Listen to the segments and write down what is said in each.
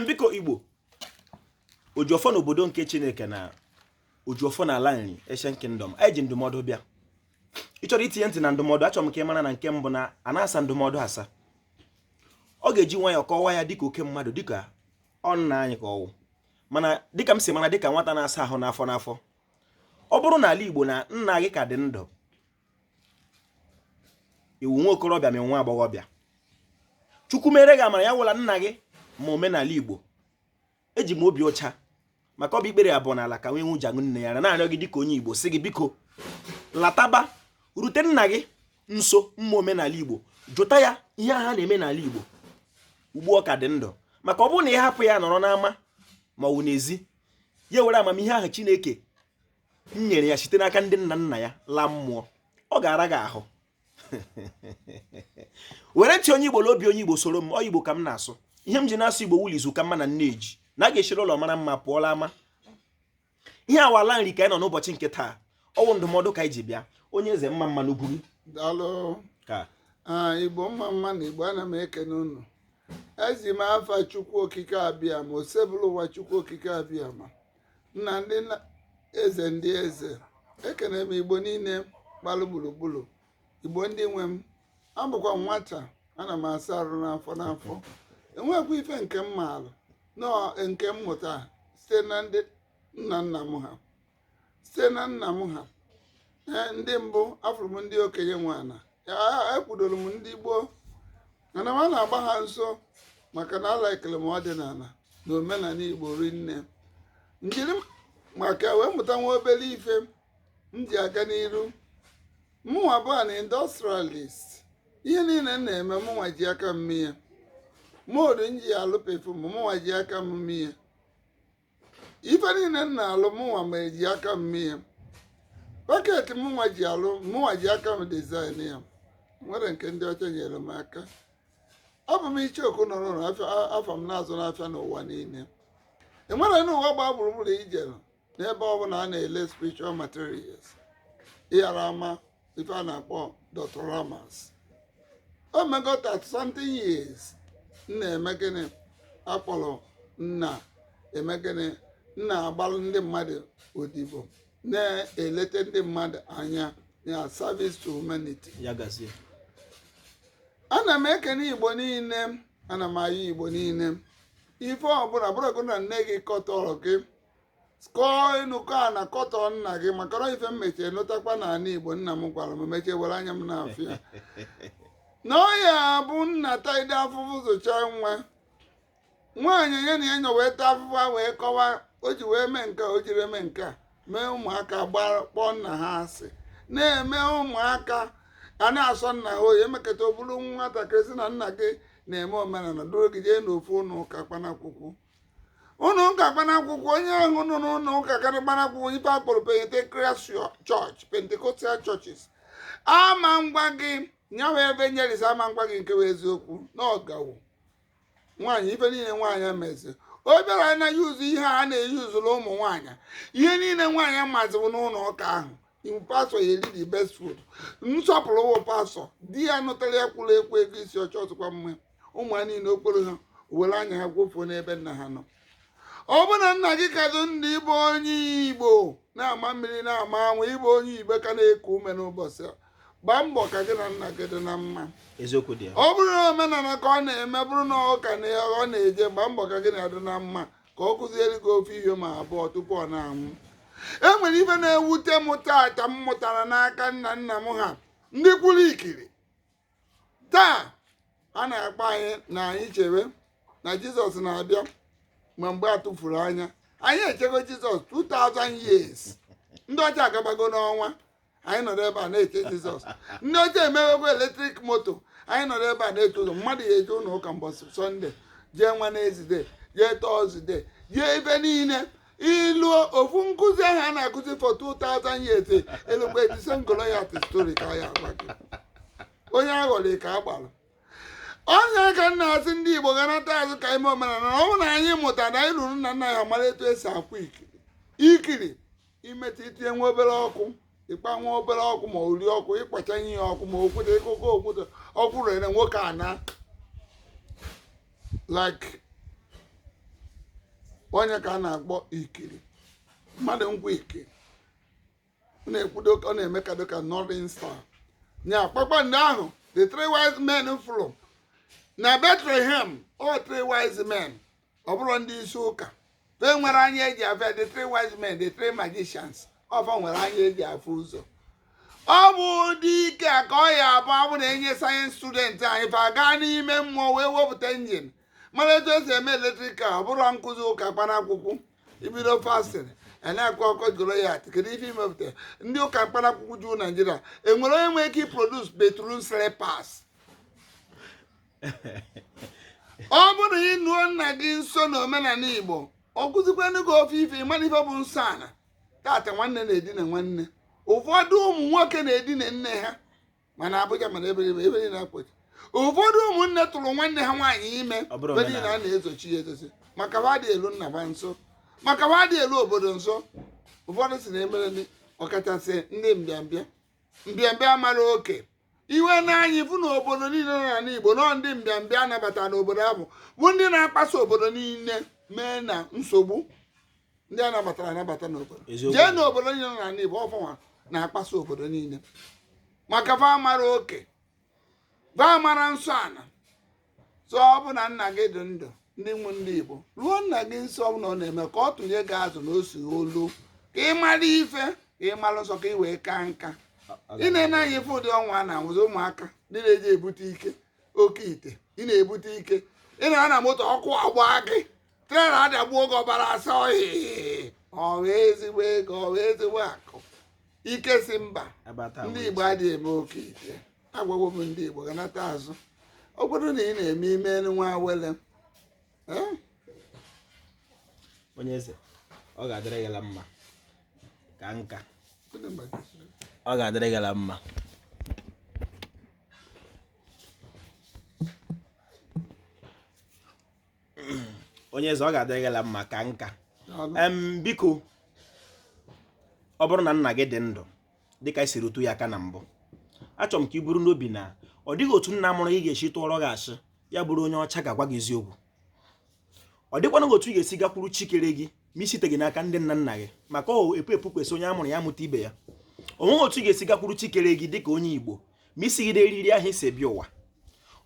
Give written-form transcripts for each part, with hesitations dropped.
Biko Igbo ojuofo n'obodo nke Chineke na ojuofo na ala nri Ancient Kingdom eji ndụmọdụ bịa. Ị chọrọ itinye ntị na ndụmọdụ, achọrọ m ka ị mara na nke mbụ na ana-asa ndụmọdụ asa. Ọ ga-eji nwayọọ kọwaa ya dịka oke mmadụ, dịka ọ nna anyị ka ọwụ, mana dịka m si mana dịka nwata na-asa ahụ n'afọ n'afọ. Ọ bụrụ na ala Igbo na nna gị ka dị ndụ, iwu nwa okorobịa ma nwa agbọghọbịa, Chukwu mere gị amara ya wụla nna gị ma omenala Igbo, eji m obi ọcha maka ọ bụ ikpere abụọ n'ala ka nwee nwuji aṅụ nne ya na-arịọ gị dịka onye Igbo sị gị biko lataba rute nna gị nso mma omenala Igbo, jụta ya ihe ha na-eme n'ala Igbo ugbu ọ ka dị ndụ, maka ọ bụrụ na ị hapụ ya nọrọ n'ama ma ọ bụ n'ezi, ya were amamihe ahụ Chineke nyere ya site n'aka ndị nna nna ya laa mmụọ, ọ ga-ara gị ahụ. Were ntị onye Igbo na obi onye Igbo soro m, ọ Igbo ka m na-asụ. Ihe m ji na-asụ Igbo wuli izu ka mma na nneji na a ga-eshiri ụlọ mara mma pụọla ama. Ihe awala nri ka anyị nọ n'ụbọchị nke taa, ọwụ ndụmọdụ ka anyị ji bịa. Onye eze mma mma n'ugwu Daalụ. ka Igbo mma mma na Igbo, ana m ekene unu. Ezi m afa Chukwu okike abịa ma osebụlụ ụwa Chukwu okike abịa ma nna ndị eze ndị eze. Ekene m Igbo niile gbalụ gburugburu, Igbo ndị nwe m. Abụkwa nwata, ana m asa arụ n'afọ n'afọ. Enwekwa ife nke m maalụ nọ nke m mụta site na ndị nna nna m ha, site na nna m ha. Ndị mbụ afụrụ m ndị okenye nwana, ekwudoro m ndị gboo, mana m na-agba ha nso maka na alaikele m ọdịnala na omenala Igbo rinne. Njiri maka wee mụta nwa obere ife m ji aga n'iru. Mụnwa bụ na industrialist, ihe niile m na-eme mụnwa ji aka m mee. Moodu m ji alụ pefum mụnwa ji aka m mee. Ife niile m na-alụ mụnwa ma eji aka m mee. Paketi mụnwa ji alụ mụnwa ji aka m dizaịn ya. Nwere nke ndị ọcha nyere m aka. Ọ bụ m icheoku nọrọ n'afọ m na-azụ n'afịa n'ụwa niile. Enwere n'ụwa gbaa gburugburu ijere n'ebe ọ bụla a na-ele spiritual materials. Ịghara ama ife a na-akpọ Dottoramas. O mego 30-something years m na-eme gịnị akpọrọ nna eme gịnị nna agbalụ ndị mmadụ odibo, na-elete ndị mmadụ anya na service to humanity. ya gazie. Ana m ekene Igbo niile, ana m ayọ Igbo niile. Ife ọbụla bụrụgo na nne gị kọtọrọ gị, kọọ ịnụkọ a na kọtọ nna gị, maka na ife m mechie nụtakwa n'ala Igbo nna m gwara m mechie were anya m n'afịa. Na ọ ya bụ nna taide afụfụ zụcha nwa nwaanyị ya na ya nyo wee taa afụfụ a wee kọwa o ji wee mee nke o jiri eme nke a, mee ụmụaka kpọọ nna ha asị, na-eme ụmụaka a na-asọ nna ha oyi, emekata o bụrụ nwatakịrị sị na nna gị na-eme omenala duru gị jee n'ofu ụlọ ụka kpanakwụkwọ. Ụlọ ụka kpanakwụkwọ, onye ahụ nọ n'ụlọ ụka karị kpanakwụkwọ ife akpọrọ Pentecostal Church, Pentecostal churches, ama ngwa gị nyawa ebe nyeris ama ngwa gị nke wee eziokwu na ọgawo nwaanyị ife niile nwaanyị mezi. O bịara na yuzu ihe a na-eyuzuru ụmụ nwaanyị, ihe niile nwaanyị mazibụ n'ụlọ ụka ahụ. Pastọ ya eri the best food, nsọpụrụ wụ pastọ, di ya nụtara ya kwuru ekwu ego isi ọcha ọtụkwa mma. Ụmụ ya niile okporo ha were anya ha gwofuo n'ebe nna ha nọ. Ọ bụ na nna gị kadụ ndị ịbụ onye Igbo na-ama mmiri na-ama anwụ, ịbụ onye Igbo ka na-eku ume n'ụbọchị a, gbaa mbọ ka gị na nna gị dị na mma. Eziokwu dị ya. Ọ bụrụ na omenala ka ọ na-eme, bụrụ na ụka ọ na-eje, gbaa mbọ ka gị na-adị na mma ka ọ kụziere gị ofe ihe ma abụọ tupu ọ na-anwụ. E nwere ife na-ewute m taata m mụtara n'aka nna nna m ha, ndị kwuru ikiri. Taa a na-akpa anyị na anyị chere na Jizọs na-abịa ma mgbe a tụfuru anya. Anyị echego Jizọs 2000 years. Ndị ọcha agabago n'ọnwa, anyị nọrọ ebe a na-eche Jizọs. Ndị ọcha emewego eletrik moto, anyị nọrọ ebe a na-eche ụzọ. Mmadụ ya eje ụlọ ụka mbọsị Sọnde, jee Wenezdee, jee Tọzdee, jee ibe niile. Ilu ofu nkụzi ahụ a na-akụzi for 2000 years elugbe dise ngoloyat story ka ya agwa gị. Onye aghọrị ka a gbara. Onye ka nna asị ndị Igbo ganata azụ ka ime omenala. Ọ bụrụ na anyị mụta na anyị ruru nna nna ya mara etu esi akwa ikiri imetụ itinye nwa obere ọkụ, ịkpa nwa obere ọkụ ma ori ọkụ, ịkpacha ihe ọkụ ma okwute ịkụkọ okwute ọkụ rere nwoke ana like onye ka a na-akpọ Ikiri mmadụ ngwa Ikiri ọ na-eme ka dịka Northern Star nya kpakpando ahụ the 3 wise men fụrụ na Bethlehem all 3 wise men ọ bụrụ ndị isi ụka fe nwere anya eji afọ the 3 wise men the 3 magicians ọfa nwere anya eji afọ ụzọ ọ bụ dị ike ka ọ ya abụ abụ na-enye sayensị studenti anyị fa gaa n'ime mmụọ wee wepụta injin mara etu esi eme eletrikal ọ bụrụ nkụzi ụka mkpanakwụkwụ ibido fastin na-akọ ọkọ Goliath kedu ife imepụta ndị ụka mkpanakwụkwụ juu Naijiria enwere onye nwere ike iproduce bedroom slippers ọ bụrụ ịnụọ nna gị nso na omenala Igbo ọ kụzikwanụ gị ofe ife ịmara ife bụ nsọ ana tata nwanne na-edina nwanne ụfọdụ ụmụ nwoke na-edina nne ha mana Abuja mana ebe na-akpọchi ụfọdụ ụmụnne tụrụ nwanne ha nwaanyị ime ebe niile a na-ezochi ya ezochi maka ha dị elu nna ha nso maka ha dị elu obodo nso ụfọdụ si na-emere ọkachasị ndị mbịambịa mara oke iwe na-anyị fụ na obodo niile nọ n'ala Igbo nọ ndị mbịambịa anabata n'obodo ahụ bụ ndị na-akpaso obodo niile mee na nsogbu ndị anabata n'obodo jee n'obodo niile nọ n'ala Igbo ọfụnwa na-akpaso obodo niile maka fa mara oke fa mara nsọ ana so ọ bụ na nna gị dị ndụ ndị nwe ndị Igbo ruo nna gị nsọ ọ na ọ na-eme ka ọ tụnye gị azụ na ose olu ka ị mara ife ka ị mara nsọ ka ị wee kaa nka ị na-ene anya ife ụdị ọnwa a na-anwụzi ụmụaka ndị na-eji ebute ike oke ite ị na-ebute ike ị na moto ọkụ agba gị trela adagbuo oge ọbara asa ọhịa ọ wee ezigbo ego ọ wee ezigbo akụ ike si mba ndị Igbo adịghị eme oke ite agwagwo m ndị Igbo ganata azụ ọ bụrụ na ị na-eme ime nwa awele onye eze ọ ga-adịrị gị mma ka nka ọ ga-adịrị gị mma onye eze ọ ga-adịrị gị mma ka nka biko ọ bụrụ na nna gị dị ndụ dịka ị siri otu ya aka na mbụ achọrọ m ka ị buru n'obi na ọ dịghị otu nna mụrụ gị ga-esi tụọrọ gị asị ya bụrụ onye ọcha ga-agwa gị eziokwu ọ dịkwana otu ị ga-esi gakwuru chikere gị ma isite gị n'aka ndị nna nna gị maka epu kwesị onye amụrụ ya amụta ibe ya o nweghị otu ị ga-esi gakwuru chikere gị dịka onye Igbo ma isi gide eriri ahụ isi bịa ụwa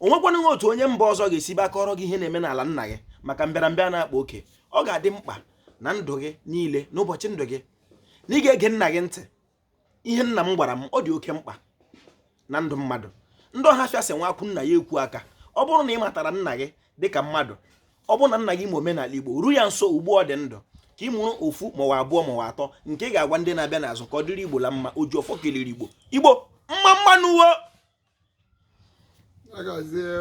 o nwekwana otu onye mba ọzọ ga-esi bakọrọ gị ihe na-eme n'ala nna gị maka mbịarambịa na-akpa oke ọ ga-adị mkpa na ndụ gị niile n'ụbọchị ndụ gị na ị ga-ege nna gị ntị ihe nna m gwara m ọ dị oke mkpa na ndụ mmadụ ndị ọha fịasị nwakwu nna ya ekwu aka ọ bụrụ na ị matara nna gị dịka mmadụ ọ bụrụ na nna gị ma omenala Igbo ru ya nso ugbu ọ dị ndụ ka ị mụrụ ofu maọwa abụọ maọwa atọ nke ị ga-agwa ndị na-abịa n'azụ ka ọ dịrị Igbo la mma oju ọfọ kelere Igbo mma n'uwe